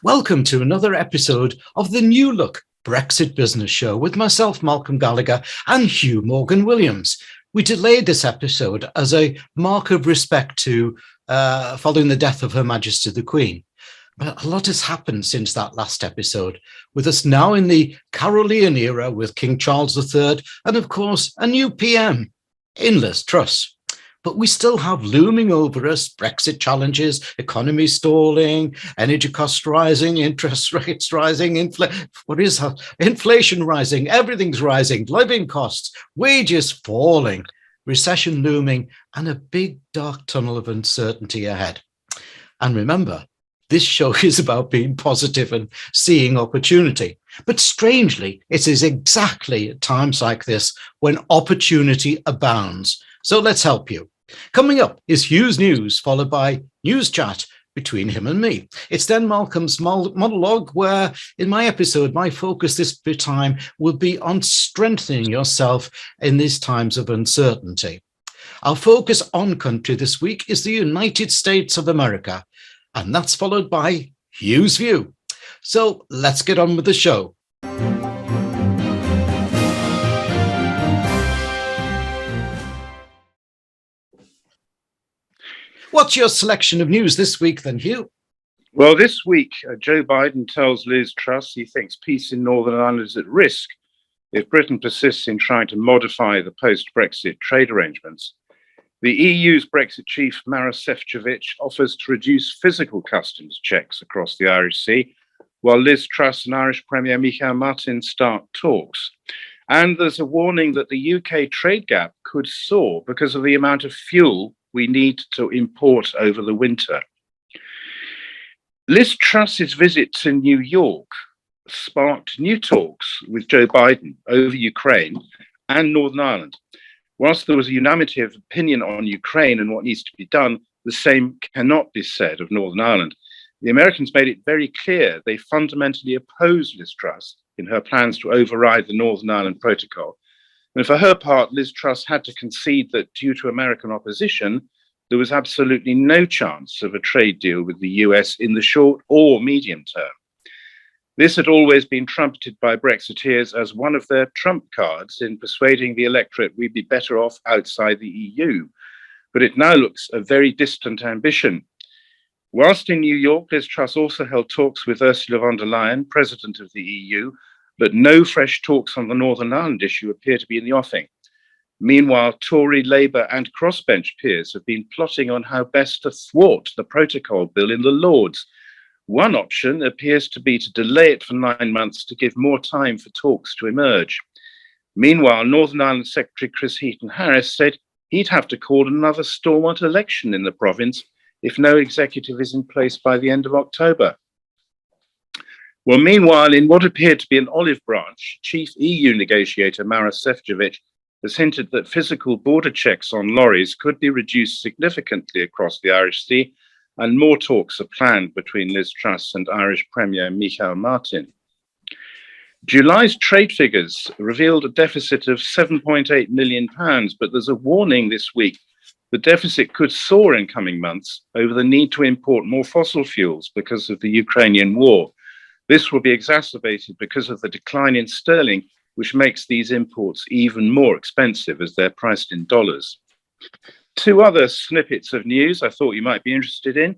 Welcome to another episode of the New Look Brexit Business Show with myself, Malcolm Gallagher, and Hugh Morgan-Williams. We delayed this episode as a mark of respect to following the death of Her Majesty the Queen. But a lot has happened since that last episode, with us now in the Carolean era with King Charles III and, of course, a new PM in Liz Truss. But we still have looming over us Brexit challenges, economy stalling, energy costs rising, interest rates rising, inflation rising, everything's rising, living costs, wages falling, recession looming, and a big dark tunnel of uncertainty ahead. And remember, this show is about being positive and seeing opportunity. But strangely, it is exactly at times like this when opportunity abounds. So let's help you. Coming up is Hugh's News, followed by News Chat between him and me. It's then Malcolm's Monologue, where in my episode, my focus this time will be on strengthening yourself in these times of uncertainty. Our focus on country this week is the United States of America, and that's followed by Hugh's View. So let's get on with the show. What's your selection of news this week then, Hugh? Well, this week, Joe Biden tells Liz Truss he thinks peace in Northern Ireland is at risk if Britain persists in trying to modify the post-Brexit trade arrangements. The EU's Brexit chief, Maros Šefčovič, offers to reduce physical customs checks across the Irish Sea, while Liz Truss and Irish Premier Michael Martin start talks. And there's a warning that the UK trade gap could soar because of the amount of fuel we need to import over the winter. Liz Truss's visit to New York sparked new talks with Joe Biden over Ukraine and Northern Ireland. Whilst there was a unanimity of opinion on Ukraine and what needs to be done, the same cannot be said of Northern Ireland. The Americans made it very clear they fundamentally oppose Liz Truss in her plans to override the Northern Ireland Protocol. And for her part, Liz Truss had to concede that due to American opposition, there was absolutely no chance of a trade deal with the US in the short or medium term. This had always been trumpeted by Brexiteers as one of their trump cards in persuading the electorate we'd be better off outside the EU. But it now looks a very distant ambition. Whilst in New York, Liz Truss also held talks with Ursula von der Leyen, president of the EU, but no fresh talks on the Northern Ireland issue appear to be in the offing. Meanwhile, Tory, Labour and crossbench peers have been plotting on how best to thwart the protocol bill in the Lords. One option appears to be to delay it for 9 months to give more time for talks to emerge. Meanwhile, Northern Ireland Secretary Chris Heaton-Harris said he'd have to call another stalwart election in the province if no executive is in place by the end of October. Well, meanwhile, in what appeared to be an olive branch, chief EU negotiator Maros Šefčovič has hinted that physical border checks on lorries could be reduced significantly across the Irish Sea, and more talks are planned between Liz Truss and Irish Premier Michael Martin. July's trade figures revealed a deficit of £7.8 million, but there's a warning this week the deficit could soar in coming months over the need to import more fossil fuels because of the Ukrainian war. This will be exacerbated because of the decline in sterling, which makes these imports even more expensive as they're priced in dollars. Two other snippets of news I thought you might be interested in.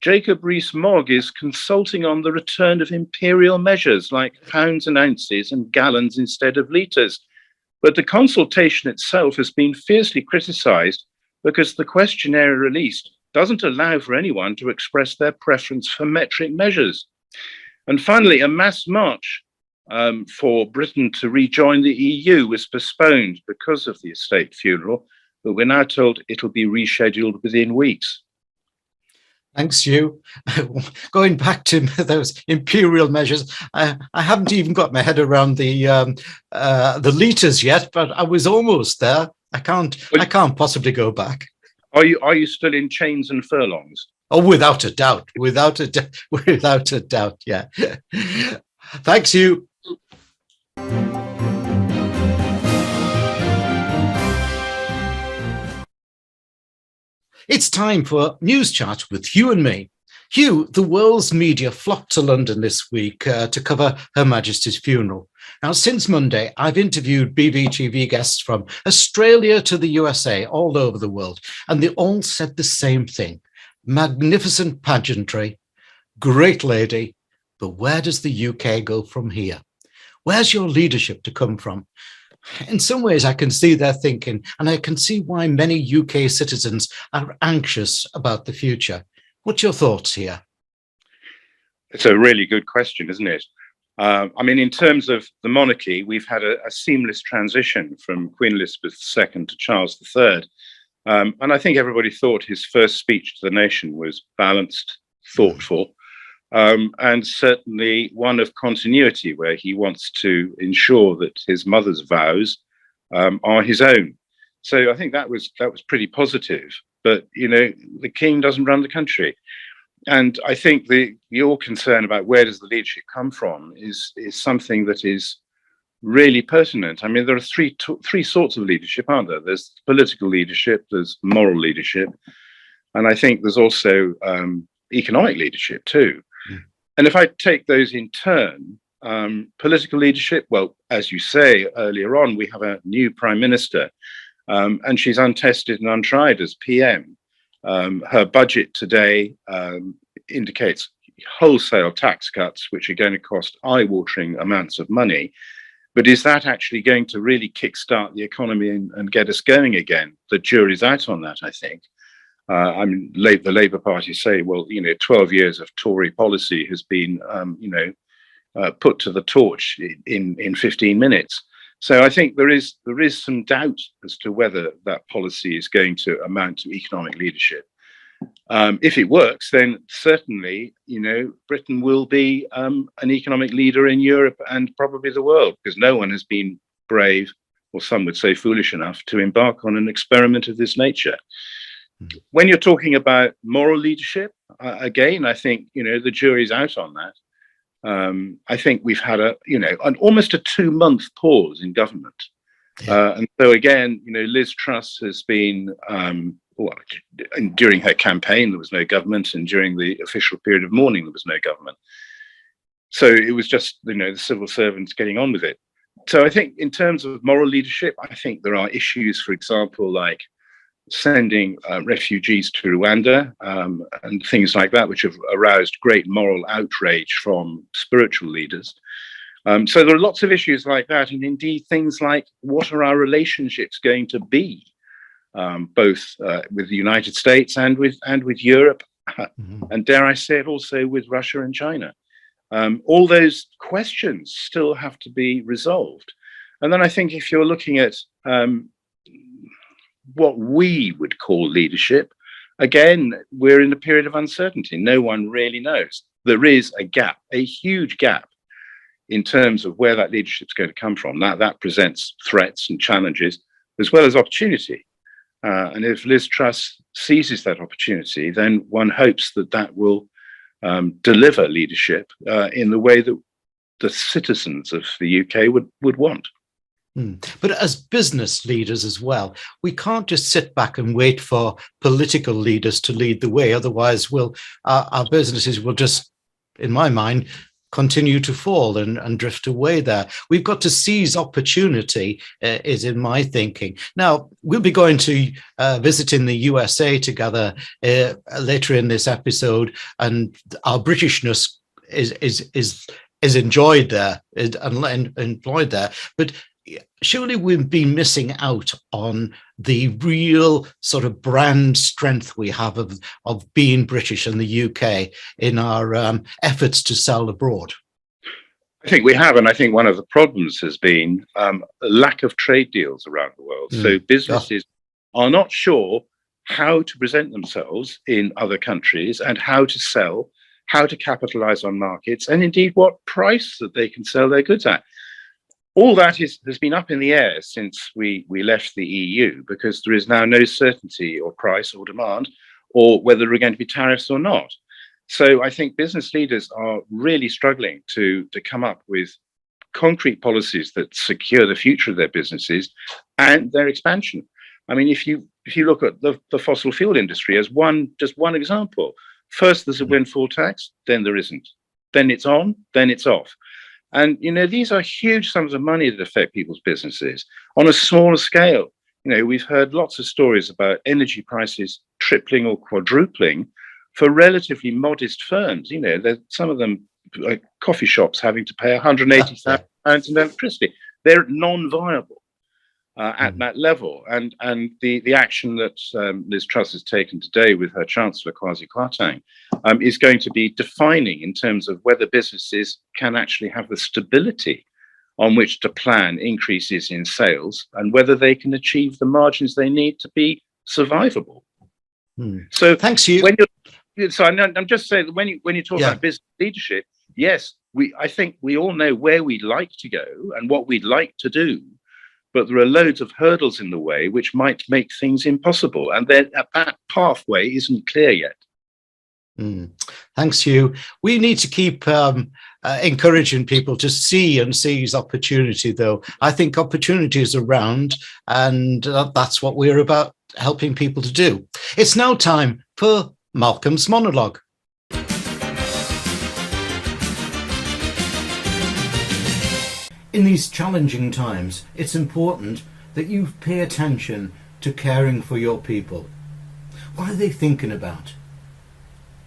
Jacob Rees-Mogg is consulting on the return of imperial measures like pounds and ounces and gallons instead of litres. But the consultation itself has been fiercely criticised because the questionnaire released doesn't allow for anyone to express their preference for metric measures. And finally, a mass march for Britain to rejoin the EU was postponed because of the estate funeral, but we're now told it'll be rescheduled within weeks. Thanks, Hugh. Going back to those imperial measures, I haven't even got my head around the litres yet, but I was almost there. I can't possibly go back. Are you still in chains and furlongs? Oh, without a doubt, yeah. Thanks, Hugh. It's time for News Chat with Hugh and me. Hugh, the world's media flocked to London this week to cover Her Majesty's funeral. Now, since Monday, I've interviewed BBTV guests from Australia to the USA, all over the world, and they all said the same thing. Magnificent pageantry, great lady, but where does the UK go from here? Where's your leadership to come from? In some ways, I can see their thinking, and I can see why many UK citizens are anxious about the future. What's your thoughts here? It's a really good question, isn't it? I mean, in terms of the monarchy, we've had a seamless transition from Queen Elizabeth II to Charles III. And I think everybody thought his first speech to the nation was balanced, thoughtful, and certainly one of continuity, where he wants to ensure that his mother's vows are his own. So I think that was pretty positive. But, you know, the king doesn't run the country. And I think your concern about where does the leadership come from is something that is really pertinent. I mean, there are three sorts of leadership, aren't there? There's political leadership, there's moral leadership, and I think there's also economic leadership too. And if I take those in turn, political leadership, well, as you say earlier on, we have a new prime minister, and she's untested and untried as PM. Her budget today indicates wholesale tax cuts, which are going to cost eye-watering amounts of money. But is that actually going to really kickstart the economy and get us going again? The jury's out on that, I think. I mean, the Labour Party say, well, you know, 12 years of Tory policy has been, put to the torch in 15 minutes. So I think there is some doubt as to whether that policy is going to amount to economic leadership. If it works, then certainly, you know, Britain will be an economic leader in Europe and probably the world, because no one has been brave, or some would say foolish enough, to embark on an experiment of this nature. When you're talking about moral leadership, again, I think, you know, the jury's out on that. I think we've had almost a 2-month pause in government. And so again, you know, Liz Truss has been, during her campaign, there was no government, and during the official period of mourning, there was no government. So it was just, you know, the civil servants getting on with it. So I think in terms of moral leadership, I think there are issues, for example, like sending refugees to Rwanda and things like that, which have aroused great moral outrage from spiritual leaders. So there are lots of issues like that, and indeed things like, what are our relationships going to be, both with the United States and with Europe, and dare I say it, also with Russia and China. All those questions still have to be resolved. And then I think if you're looking at what we would call leadership, again, we're in a period of uncertainty. No one really knows. There is a gap, a huge gap, in terms of where that leadership is going to come from. That presents threats and challenges as well as opportunity. And if Liz Truss seizes that opportunity, then one hopes that will deliver leadership in the way that the citizens of the UK would want. But as business leaders as well, we can't just sit back and wait for political leaders to lead the way. Otherwise, our businesses will just, in my mind, continue to fall and drift away there. We've got to seize opportunity, is in my thinking. Now, we'll be going to visit in the USA together later in this episode, and our Britishness is enjoyed there and employed there. But surely we've been missing out on the real sort of brand strength we have of being British in the UK in our efforts to sell abroad. I think we have, and I think one of the problems has been a lack of trade deals around the world. So businesses are not sure how to present themselves in other countries and how to sell, how to capitalize on markets, and indeed what price that they can sell their goods at. All that has been up in the air since we left the EU, because there is now no certainty or price or demand, or whether there are going to be tariffs or not. So I think business leaders are really struggling to come up with concrete policies that secure the future of their businesses and their expansion. I mean, if you look at the fossil fuel industry as just one example, First, there's a windfall tax, then there isn't. Then it's on, then it's off. And, these are huge sums of money that affect people's businesses on a smaller scale. We've heard lots of stories about energy prices tripling or quadrupling for relatively modest firms. Some of them, like coffee shops, having to pay £180,000 in electricity. They're non-viable at that level. And the action that Liz Truss has taken today with her Chancellor, Kwasi Kwarteng, is going to be defining in terms of whether businesses can actually have the stability on which to plan increases in sales and whether they can achieve the margins they need to be survivable. So thanks, Hugh. I'm just saying that when you talk about business leadership, yes, I think we all know where we'd like to go and what we'd like to do, but there are loads of hurdles in the way which might make things impossible, and that pathway isn't clear yet. Thanks, Hugh. We need to keep encouraging people to see and seize opportunity, though. I think opportunity is around, and that's what we're about helping people to do. It's now time for Malcolm's Monologue. In these challenging times, it's important that you pay attention to caring for your people. What are they thinking about?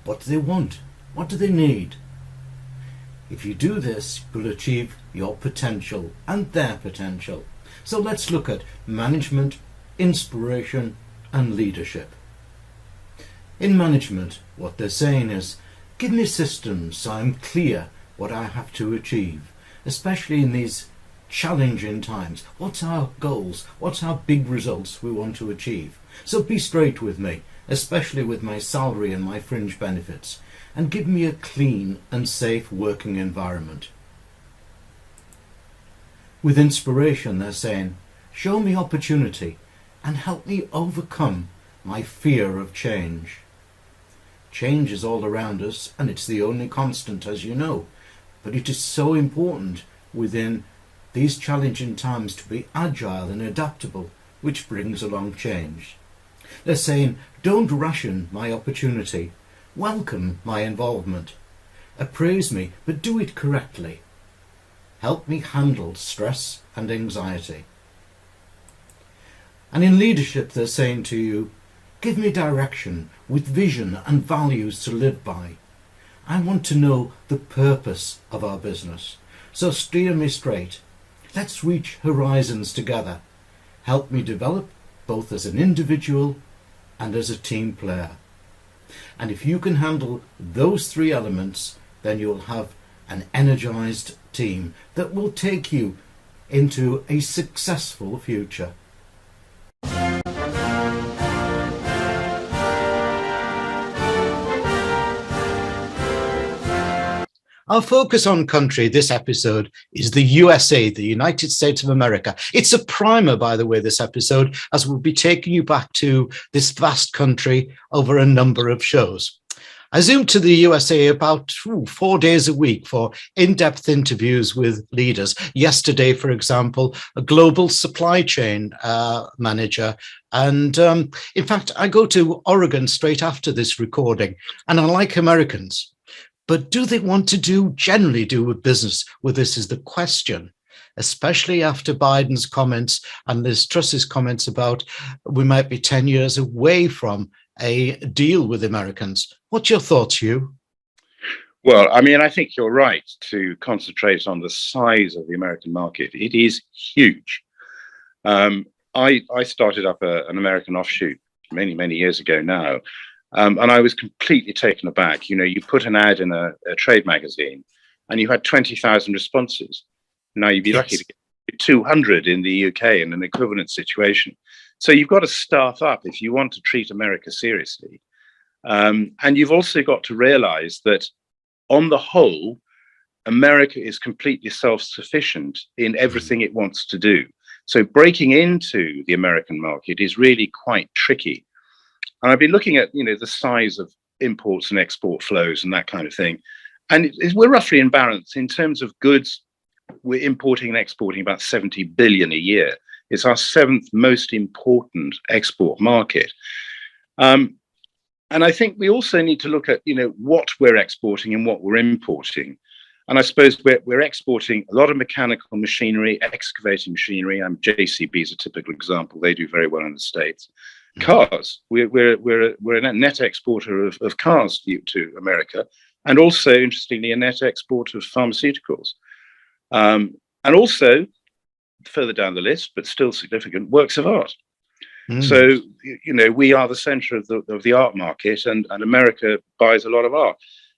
What do they want? What do they need? If you do this, you'll achieve your potential and their potential. So let's look at management, inspiration, and leadership. In management, what they're saying is, give me systems so I'm clear what I have to achieve, especially in these challenging times. What's our goals? What's our big results we want to achieve? So be straight with me, especially with my salary and my fringe benefits, and give me a clean and safe working environment. With inspiration, they're saying, show me opportunity and help me overcome my fear of change. Change is all around us, and it's the only constant, as you know, but it is so important within these challenging times to be agile and adaptable, which brings along change. They're saying, don't ration my opportunity, welcome my involvement, appraise me, but do it correctly. Help me handle stress and anxiety. And in leadership, they're saying to you, give me direction with vision and values to live by. I want to know the purpose of our business, so steer me straight. Let's reach horizons together. Help me develop both as an individual and as a team player. And if you can handle those three elements, then you'll have an energized team that will take you into a successful future. Our focus on country this episode is the USA, the United States of America. It's a primer, by the way, this episode, as we'll be taking you back to this vast country over a number of shows. I zoomed to the USA about 4 days a week for in-depth interviews with leaders. Yesterday, for example, a global supply chain manager. And in fact, I go to Oregon straight after this recording, and I like Americans. But do they want to generally do business with this is the question, especially after Biden's comments and Liz Truss's comments about we might be 10 years away from a deal with Americans. What's your thoughts, Hugh? Well, I mean, I think you're right to concentrate on the size of the American market. It is huge. I started up an American offshoot many, many years ago now. And I was completely taken aback. You put an ad in a trade magazine and you had 20,000 responses. Now you'd be lucky to get 200 in the UK in an equivalent situation. So you've got to start up if you want to treat America seriously. And you've also got to realize that on the whole, America is completely self-sufficient in everything it wants to do. So breaking into the American market is really quite tricky. And I've been looking at, the size of imports and export flows and that kind of thing. And we're roughly in balance in terms of goods. We're importing and exporting about 70 billion a year. It's our 7th most important export market. And I think we also need to look at, what we're exporting and what we're importing. And I suppose we're exporting a lot of mechanical machinery, excavating machinery. JCB is a typical example. They do very well in the States. Cars. We're a net exporter of cars to America, and also, interestingly, a net export of pharmaceuticals. And also, further down the list, but still significant, works of art. So, we are the center of the art market, and America buys a lot of art.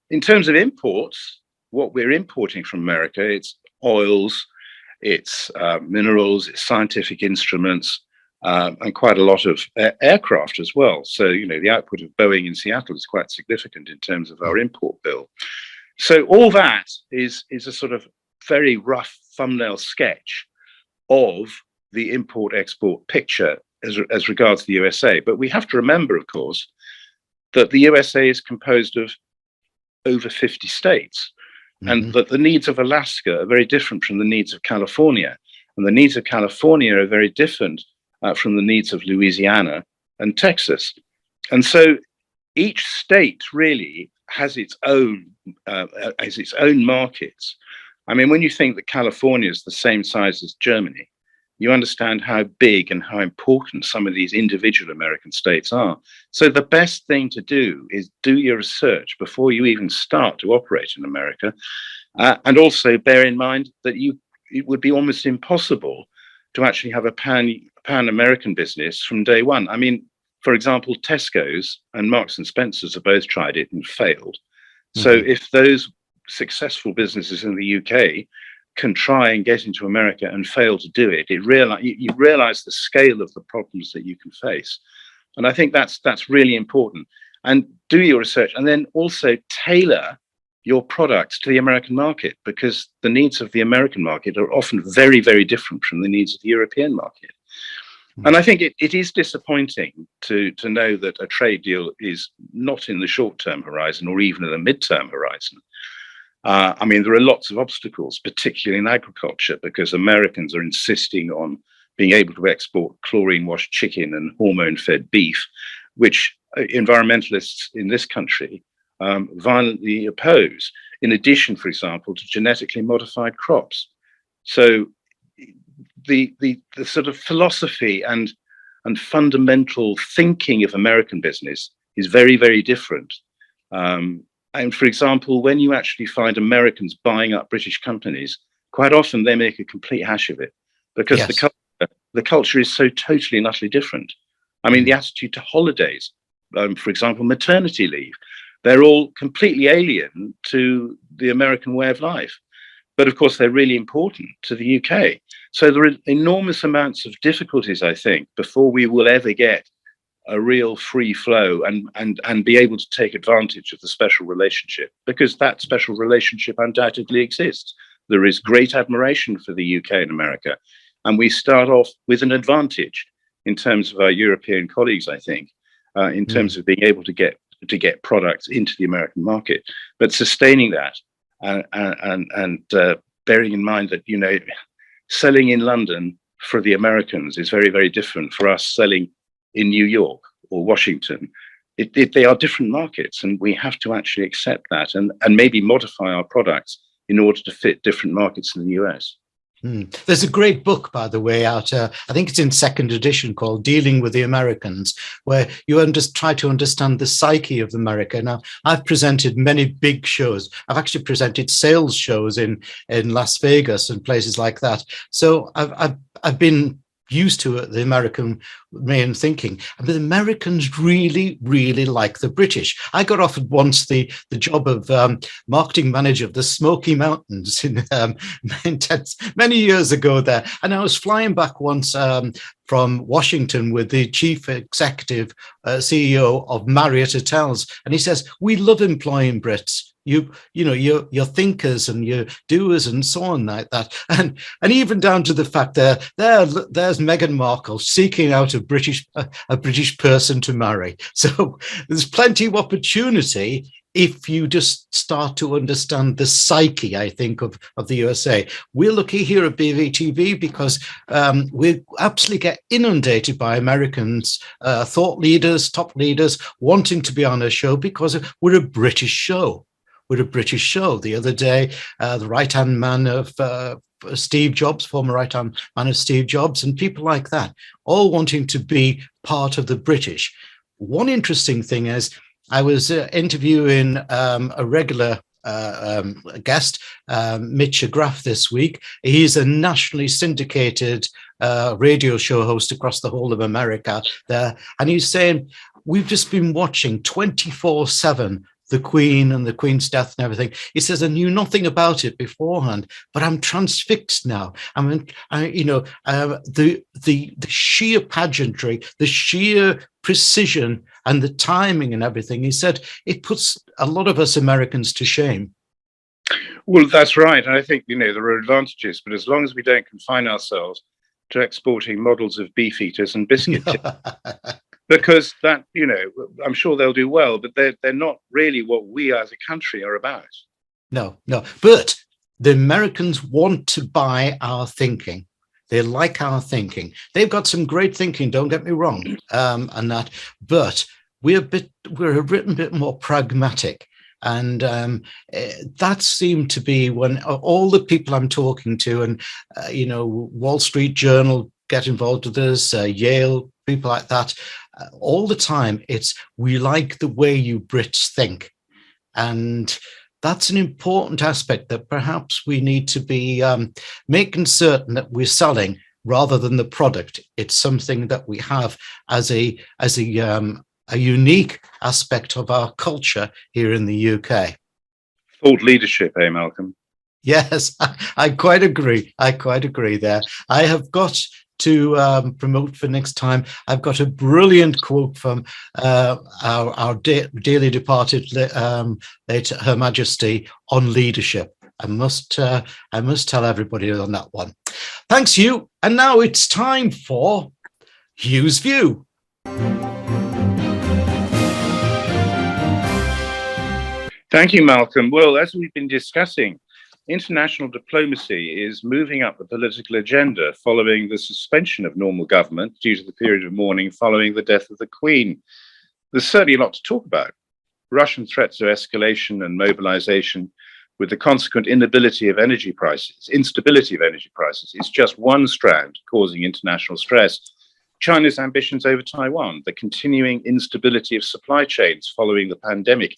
In terms of imports, what we're importing from America, it's oils, it's minerals, it's scientific instruments, and quite a lot of aircraft as well. So, the output of Boeing in Seattle is quite significant in terms of our import bill. So all that is a sort of very rough thumbnail sketch of the import-export picture as regards the USA. But we have to remember, of course, that the USA is composed of over 50 states, and that the needs of Alaska are very different from the needs of California. And the needs of California are very different from the needs of Louisiana and Texas. And so each state really has its own markets. I mean, when you think that California is the same size as Germany, you understand how big and how important some of these individual American states are. So the best thing to do is do your research before you even start to operate in America. And also bear in mind that it would be almost impossible to actually have a pan-American business from day one. I mean, for example, Tesco's and Marks and Spencer's have both tried it and failed. So if those successful businesses in the UK can try and get into America and fail to do it, you realize the scale of the problems that you can face. And I think that's really important. And do your research, and then also tailor your products to the American market, because the needs of the American market are often very, very different from the needs of the European market. And I think it is disappointing to know that a trade deal is not in the short-term horizon or even in the mid-term horizon. I mean, there are lots of obstacles, particularly in agriculture, because Americans are insisting on being able to export chlorine-washed chicken and hormone-fed beef, which environmentalists in this country violently oppose, in addition, for example, to genetically modified crops. So the sort of philosophy and fundamental thinking of American business is very, very different. And for example, when you actually find Americans buying up British companies, quite often they make a complete hash of it, because the culture is so totally and utterly different. I mean, the attitude to holidays, for example, maternity leave, they're all completely alien to the American way of life. But of course, they're really important to the UK. So there are enormous amounts of difficulties, I think, before we will ever get a real free flow and be able to take advantage of the special relationship, because that special relationship undoubtedly exists. There is great admiration for the UK and America, and we start off with an advantage in terms of our European colleagues, I think, in terms of being able to get products into the American market. But sustaining that and bearing in mind that, selling in London for the Americans is very, very different for us selling in New York or Washington. They are different markets, and we have to actually accept that and maybe modify our products in order to fit different markets in the US. There's a great book, by the way, out, I think it's in second edition, called Dealing with the Americans, where you try to understand the psyche of America. Now, I've presented many big shows. I've actually presented sales shows in Las Vegas and places like that. So I've been used to the American way of thinking. And the Americans really, really like the British. I got offered once the job of marketing manager of the Smoky Mountains in many years ago there. And I was flying back once from Washington with the chief executive CEO of Marriott Hotels. And he says, "We love employing Brits. You're thinkers and you're doers and so on like that." And even down to the fact there's Meghan Markle seeking out a British person to marry. So there's plenty of opportunity if you just start to understand the psyche, I think, of the USA. We're lucky here at BVTV because we absolutely get inundated by Americans, thought leaders, top leaders, wanting to be on a show because we're a British show. We're a British show. The other day, the right-hand man of Steve Jobs, former right-hand man of Steve Jobs, and people like that, all wanting to be part of the British. One interesting thing is, I was interviewing a regular guest, Mitch Graff, this week. He's a nationally syndicated radio show host across the whole of America there. And he's saying, we've just been watching 24/7 the Queen and the Queen's death and everything. He says, I knew nothing about it beforehand, but I'm transfixed now. The sheer pageantry, the sheer precision and the timing and everything. He said it puts a lot of us Americans to shame. Well, that's right. And I think, there are advantages, but as long as we don't confine ourselves to exporting models of beefeaters and biscuit because that, I'm sure they'll do well, but they're not really what we as a country are about. No. But the Americans want to buy our thinking. They like our thinking. They've got some great thinking, don't get me wrong, and that. But we're a bit more pragmatic. And that seemed to be when all the people I'm talking to, and Wall Street Journal get involved with us, Yale, people like that, all the time. It's, we like the way you Brits think, and that's an important aspect that perhaps we need to be making certain that we're selling rather than the product. It's something that we have as a unique aspect of our culture here in the UK. Thought leadership, Malcolm? Yes, I quite agree. There. I have got to promote for next time. I've got a brilliant quote from our dearly departed late Her Majesty on leadership. I must tell everybody on that one. Thanks, Hugh. And now it's time for Hugh's View. Thank you, Malcolm. Well, as we've been discussing, international diplomacy is moving up the political agenda following the suspension of normal government due to the period of mourning following the death of the Queen. There's certainly a lot to talk about. Russian threats of escalation and mobilization, with the consequent instability of energy prices, is just one strand causing international stress. China's ambitions over Taiwan, the continuing instability of supply chains following the pandemic,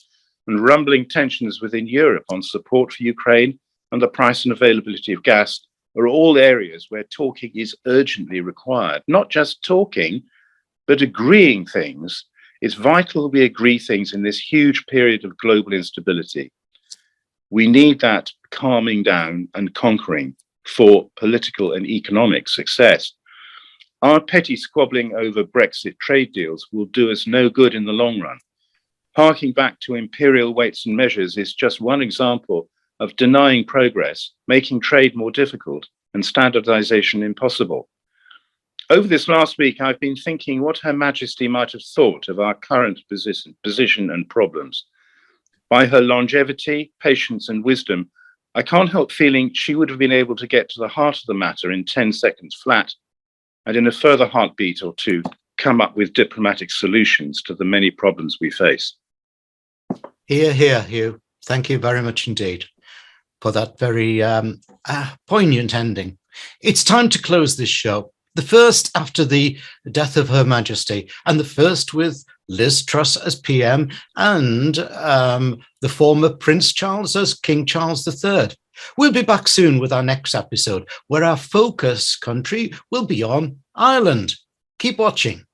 and rumbling tensions within Europe on support for Ukraine and the price and availability of gas are all areas where talking is urgently required. Not just talking, but agreeing things. It's vital we agree things in this huge period of global instability. We need that calming down and conquering for political and economic success. Our petty squabbling over Brexit trade deals will do us no good in the long run. Harking back to imperial weights and measures is just one example of denying progress, making trade more difficult, and standardization impossible. Over this last week, I've been thinking what Her Majesty might have thought of our current position and problems. By her longevity, patience, and wisdom, I can't help feeling she would have been able to get to the heart of the matter in 10 seconds flat, and in a further heartbeat or two, come up with diplomatic solutions to the many problems we face. Hear, hear, Hugh. Thank you very much indeed for that very poignant ending. It's time to close this show. The first after the death of Her Majesty, and the first with Liz Truss as PM and the former Prince Charles as King Charles III. We'll be back soon with our next episode, where our focus country will be on Ireland. Keep watching.